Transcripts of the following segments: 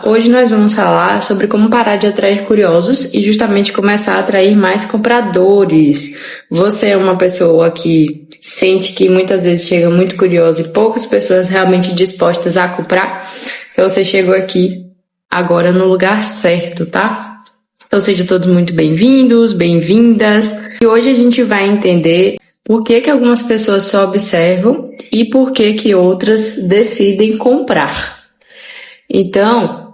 Hoje nós vamos falar sobre como parar de atrair curiosos e justamente começar a atrair mais compradores. Você é uma pessoa que sente que muitas vezes chega muito curioso e poucas pessoas realmente dispostas a comprar? Então você chegou aqui agora no lugar certo, tá? Então sejam todos muito bem-vindos, bem-vindas. E hoje a gente vai entender por que algumas pessoas só observam e por que outras decidem comprar. Então,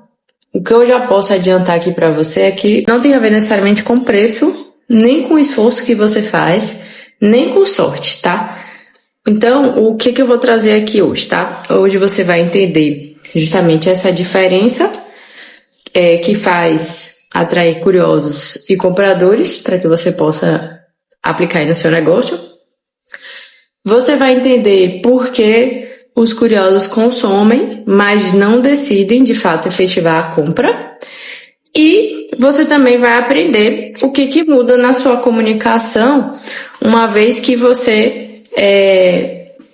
o que eu já posso adiantar aqui para você é que não tem a ver necessariamente com preço, nem com o esforço que você faz, nem com sorte, tá? Então, o que eu vou trazer aqui hoje, tá? Hoje você vai entender justamente essa diferença que faz atrair curiosos e compradores para que você possa aplicar aí no seu negócio. Você vai entender por que os curiosos consomem, mas não decidem de fato efetivar a compra. E você também vai aprender o que muda na sua comunicação, uma vez que você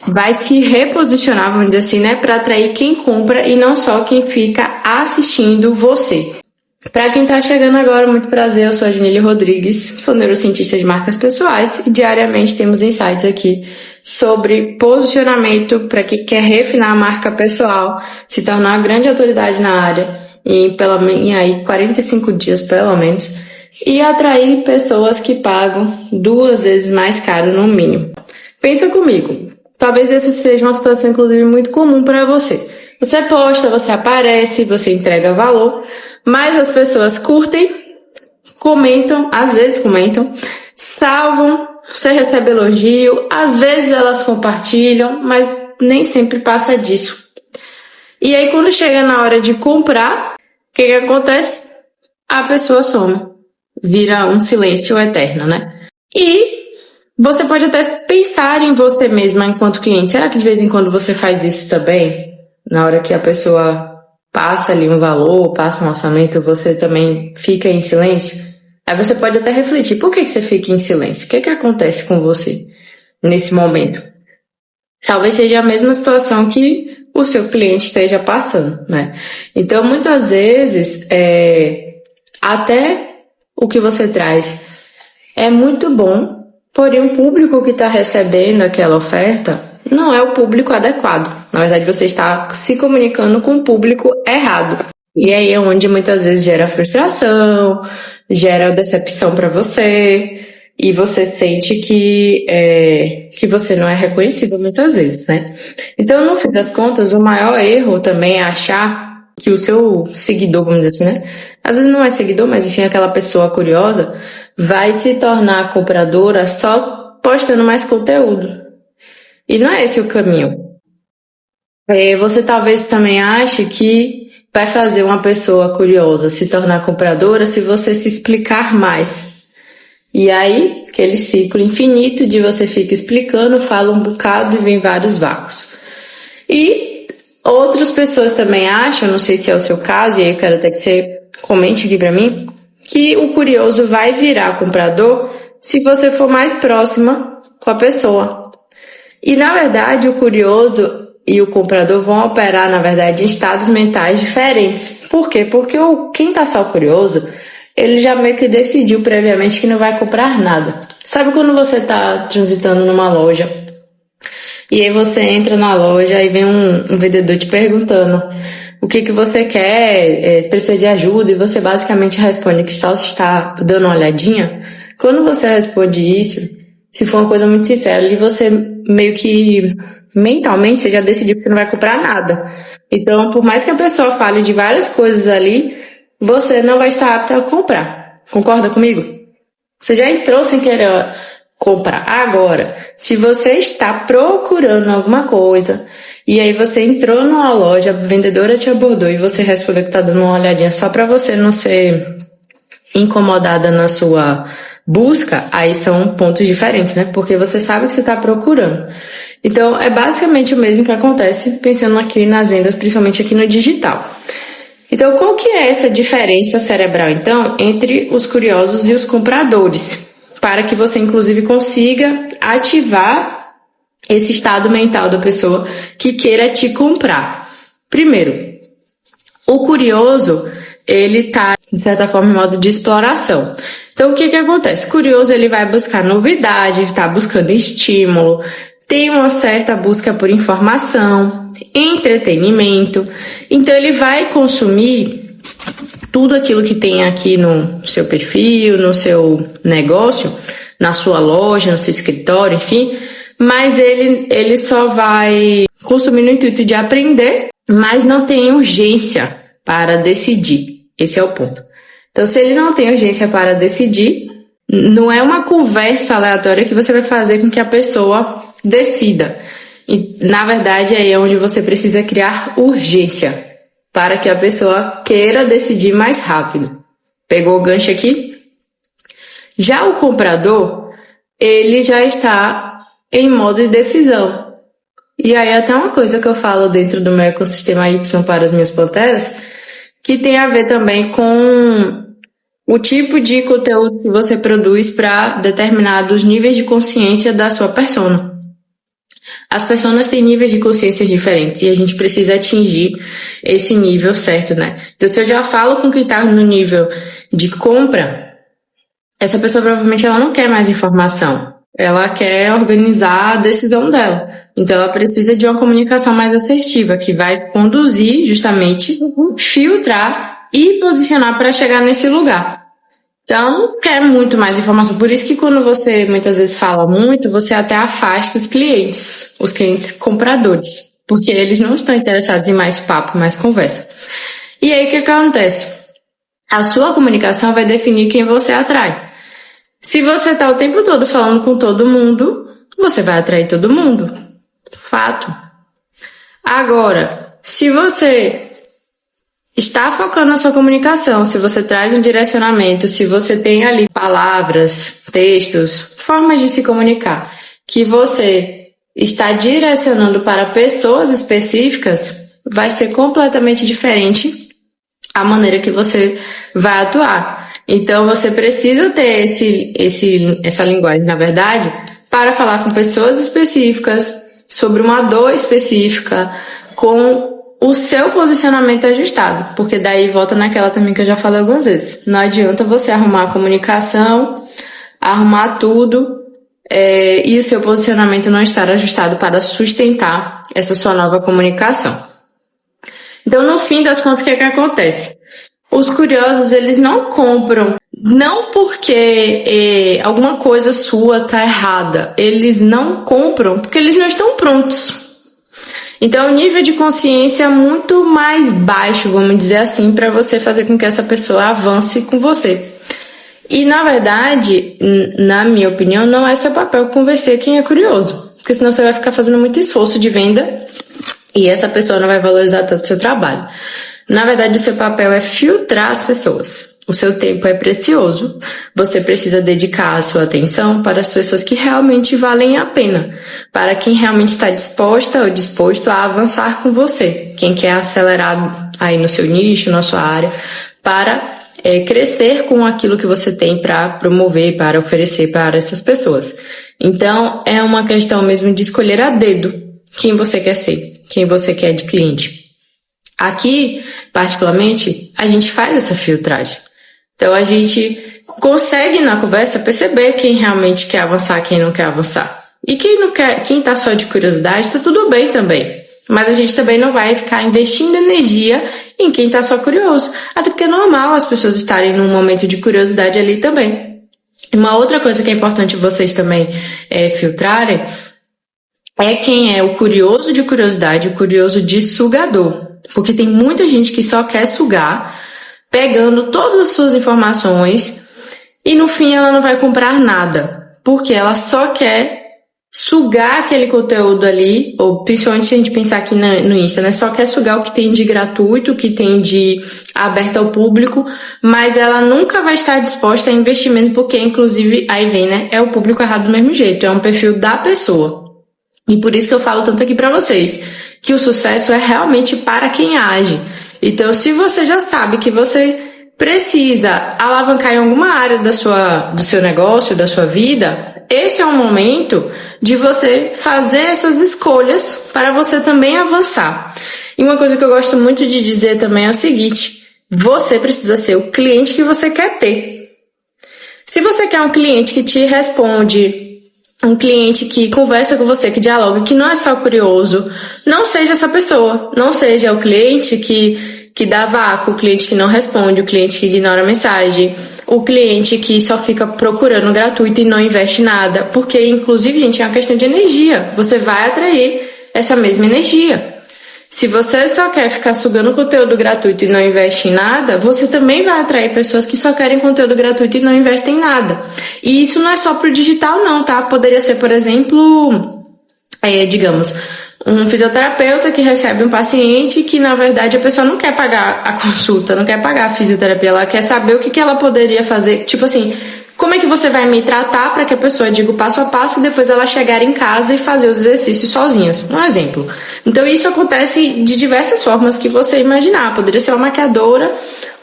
vai se reposicionar, vamos dizer assim, né, para atrair quem compra e não só quem fica assistindo você. Para quem está chegando agora, muito prazer, eu sou a Janile Rodrigues, sou neurocientista de marcas pessoais e diariamente temos insights aqui sobre posicionamento para quem quer refinar a marca pessoal, se tornar uma grande autoridade na área em aí 45 dias pelo menos e atrair pessoas que pagam 2 vezes mais caro no mínimo. Pensa comigo, talvez essa seja uma situação inclusive muito comum para você. Você posta, você aparece, você entrega valor, mas as pessoas curtem, comentam, às vezes comentam, salvam, você recebe elogio, às vezes elas compartilham, mas nem sempre passa disso. E aí quando chega na hora de comprar, o que acontece? A pessoa some, vira um silêncio eterno, né? E você pode até pensar em você mesma enquanto cliente, será que de vez em quando você faz isso também? Na hora que a pessoa passa ali um valor, passa um orçamento, você também fica em silêncio? Aí você pode até refletir, por que você fica em silêncio? O que acontece com você nesse momento? Talvez seja a mesma situação que o seu cliente esteja passando, né? Então, muitas vezes, até o que você traz é muito bom, porém o público que está recebendo aquela oferta não é o público adequado. Na verdade, você está se comunicando com o público errado. E aí é onde muitas vezes gera frustração, gera decepção para você, e você sente que você não é reconhecido muitas vezes, né? Então, no fim das contas, o maior erro também é achar que o seu seguidor, vamos dizer assim, né? Às vezes não é seguidor, mas enfim, aquela pessoa curiosa vai se tornar compradora só postando mais conteúdo. E não é esse o caminho. Você talvez também ache que vai fazer uma pessoa curiosa se tornar compradora se você se explicar mais. E aí, aquele ciclo infinito de você fica explicando, fala um bocado e vem vários vácuos. E outras pessoas também acham, não sei se é o seu caso, e aí eu quero até que você comente aqui pra mim, que o curioso vai virar comprador se você for mais próxima com a pessoa. E, na verdade, o curioso e o comprador vão operar, na verdade, em estados mentais diferentes. Por quê? Porque quem tá só curioso, ele já meio que decidiu previamente que não vai comprar nada. Sabe quando você tá transitando numa loja e aí você entra na loja e vem um vendedor te perguntando o que você quer, precisa de ajuda, e você basicamente responde que só está dando uma olhadinha? Quando você responde isso, se for uma coisa muito sincera, ali você meio que mentalmente você já decidiu que você não vai comprar nada. Então, por mais que a pessoa fale de várias coisas ali, você não vai estar apta a comprar. Concorda comigo? Você já entrou sem querer comprar. Agora, se você está procurando alguma coisa e aí você entrou numa loja, a vendedora te abordou e você respondeu que está dando uma olhadinha só para você não ser incomodada na sua busca, aí são pontos diferentes, né? Porque você sabe que você está procurando. Então, é basicamente o mesmo que acontece pensando aqui nas vendas, principalmente aqui no digital. Então, qual que é essa diferença cerebral, então, entre os curiosos e os compradores? Para que você, inclusive, consiga ativar esse estado mental da pessoa que queira te comprar. Primeiro, O curioso, ele tá, de certa forma, em modo de exploração. Então, o que acontece? O curioso, ele vai buscar novidade, tá buscando estímulo, tem uma certa busca por informação, entretenimento. Então, ele vai consumir tudo aquilo que tem aqui no seu perfil, no seu negócio, na sua loja, no seu escritório, enfim, mas ele só vai consumir no intuito de aprender, mas não tem urgência para decidir. Esse é o ponto. Então, se ele não tem urgência para decidir, não é uma conversa aleatória que você vai fazer com que a pessoa decida. E, na verdade, aí é onde você precisa criar urgência para que a pessoa queira decidir mais rápido. Pegou o gancho aqui? Já o comprador, ele já está em modo de decisão. E aí até uma coisa que eu falo dentro do meu ecossistema Y para as minhas panteras, que tem a ver também com o tipo de conteúdo que você produz para determinados níveis de consciência da sua persona. As pessoas têm níveis de consciência diferentes e a gente precisa atingir esse nível certo, né? Então, se eu já falo com quem está no nível de compra, essa pessoa provavelmente ela não quer mais informação. Ela quer organizar a decisão dela. Então, ela precisa de uma comunicação mais assertiva, que vai conduzir, justamente, filtrar e posicionar para chegar nesse lugar. Então, não quer muito mais informação. Por isso que quando você muitas vezes fala muito, você até afasta os clientes compradores, porque eles não estão interessados em mais papo, mais conversa. E aí, o que acontece? A sua comunicação vai definir quem você atrai. Se você está o tempo todo falando com todo mundo, você vai atrair todo mundo. Fato. Agora, se você está focando na sua comunicação, se você traz um direcionamento, se você tem ali palavras, textos, formas de se comunicar, que você está direcionando para pessoas específicas, vai ser completamente diferente a maneira que você vai atuar. Então, você precisa ter essa linguagem, na verdade, para falar com pessoas específicas, sobre uma dor específica, com o seu posicionamento ajustado. Porque daí volta naquela também que eu já falei algumas vezes. Não adianta você arrumar a comunicação, arrumar tudo, e o seu posicionamento não estar ajustado para sustentar essa sua nova comunicação. Então, no fim das contas, o que acontece? Os curiosos, eles não compram, não porque alguma coisa sua tá errada. Eles não compram porque eles não estão prontos. Então, o nível de consciência é muito mais baixo, vamos dizer assim, para você fazer com que essa pessoa avance com você. E, na verdade, na minha opinião, não é seu papel convencer quem é curioso. Porque senão você vai ficar fazendo muito esforço de venda e essa pessoa não vai valorizar tanto o seu trabalho. Na verdade, o seu papel é filtrar as pessoas. O seu tempo é precioso. Você precisa dedicar a sua atenção para as pessoas que realmente valem a pena. Para quem realmente está disposta ou disposto a avançar com você. Quem quer acelerar aí no seu nicho, na sua área, para crescer com aquilo que você tem para promover, para oferecer para essas pessoas. Então, é uma questão mesmo de escolher a dedo quem você quer ser, quem você quer de cliente. Aqui, particularmente, a gente faz essa filtragem. Então, a gente consegue, na conversa, perceber quem realmente quer avançar, quem não quer avançar. E quem não quer, quem tá só de curiosidade, tá tudo bem também. Mas a gente também não vai ficar investindo energia em quem tá só curioso. Até porque é normal as pessoas estarem num momento de curiosidade ali também. Uma outra coisa que é importante vocês também filtrarem é quem é o curioso de curiosidade, o curioso de sugador. Porque tem muita gente que só quer sugar, pegando todas as suas informações e no fim ela não vai comprar nada. Porque ela só quer sugar aquele conteúdo ali, ou principalmente se a gente pensar aqui no Insta, né? Só quer sugar o que tem de gratuito, o que tem de aberto ao público, mas ela nunca vai estar disposta a investimento, porque inclusive, aí vem, né? É o público errado do mesmo jeito, é um perfil da pessoa. E por isso que eu falo tanto aqui pra vocês, que o sucesso é realmente para quem age. Então, se você já sabe que você precisa alavancar em alguma área do seu negócio, da sua vida, esse é um momento de você fazer essas escolhas para você também avançar. E uma coisa que eu gosto muito de dizer também é o seguinte: você precisa ser o cliente que você quer ter. Se você quer um cliente que te responde, um cliente que conversa com você, que dialoga, que não é só curioso, não seja essa pessoa. Não seja o cliente que dá vácuo, o cliente que não responde, o cliente que ignora a mensagem, o cliente que só fica procurando gratuito e não investe nada. Porque, inclusive, gente, é uma questão de energia. Você vai atrair essa mesma energia. Se você só quer ficar sugando conteúdo gratuito e não investe em nada, você também vai atrair pessoas que só querem conteúdo gratuito e não investem em nada. E isso não é só pro digital não, tá? Poderia ser, por exemplo, digamos, um fisioterapeuta que recebe um paciente que, na verdade, a pessoa não quer pagar a consulta, não quer pagar a fisioterapia, ela quer saber o que ela poderia fazer. Tipo assim, como é que você vai me tratar para que a pessoa diga o passo a passo e depois ela chegar em casa e fazer os exercícios sozinhas? Um exemplo. Então isso acontece de diversas formas que você imaginar. Poderia ser uma maquiadora,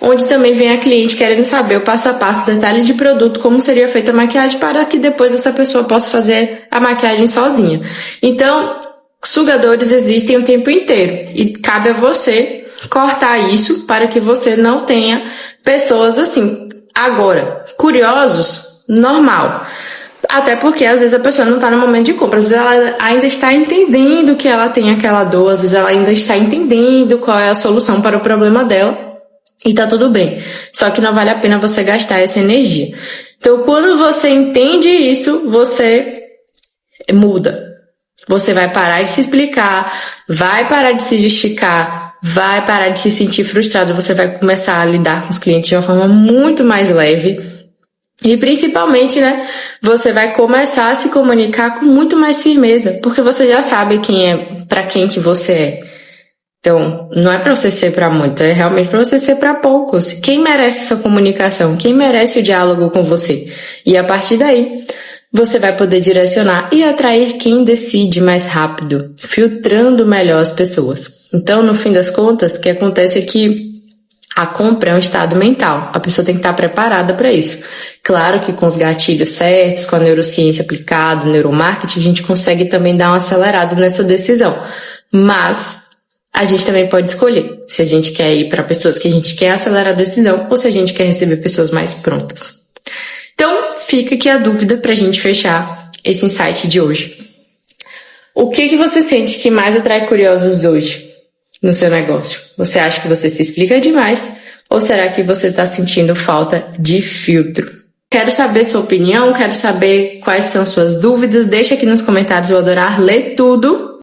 onde também vem a cliente querendo saber o passo a passo, detalhe de produto, como seria feita a maquiagem, para que depois essa pessoa possa fazer a maquiagem sozinha. Então, sugadores existem o tempo inteiro e cabe a você cortar isso para que você não tenha pessoas assim. Agora, curiosos, normal. Até porque às vezes a pessoa não está no momento de compra, às vezes ela ainda está entendendo que ela tem aquela dor, às vezes ela ainda está entendendo qual é a solução para o problema dela e tá tudo bem. Só que não vale a pena você gastar essa energia. Então, quando você entende isso, você muda. Você vai parar de se explicar, vai parar de se justificar, vai parar de se sentir frustrado, você vai começar a lidar com os clientes de uma forma muito mais leve. E principalmente, né, você vai começar a se comunicar com muito mais firmeza, porque você já sabe para quem que você é. Então, não é para você ser para muito, é realmente para você ser para poucos. Quem merece essa comunicação? Quem merece o diálogo com você? E a partir daí, você vai poder direcionar e atrair quem decide mais rápido, filtrando melhor as pessoas. Então, no fim das contas, o que acontece é que a compra é um estado mental. A pessoa tem que estar preparada para isso. Claro que com os gatilhos certos, com a neurociência aplicada, o neuromarketing, a gente consegue também dar uma acelerada nessa decisão. Mas a gente também pode escolher se a gente quer ir para pessoas que a gente quer acelerar a decisão ou se a gente quer receber pessoas mais prontas. Então, fica aqui a dúvida para a gente fechar esse insight de hoje. O que você sente que mais atrai curiosos hoje no seu negócio? Você acha que você se explica demais? Ou será que você está sentindo falta de filtro? Quero saber sua opinião, quero saber quais são suas dúvidas. Deixa aqui nos comentários, eu vou adorar ler tudo.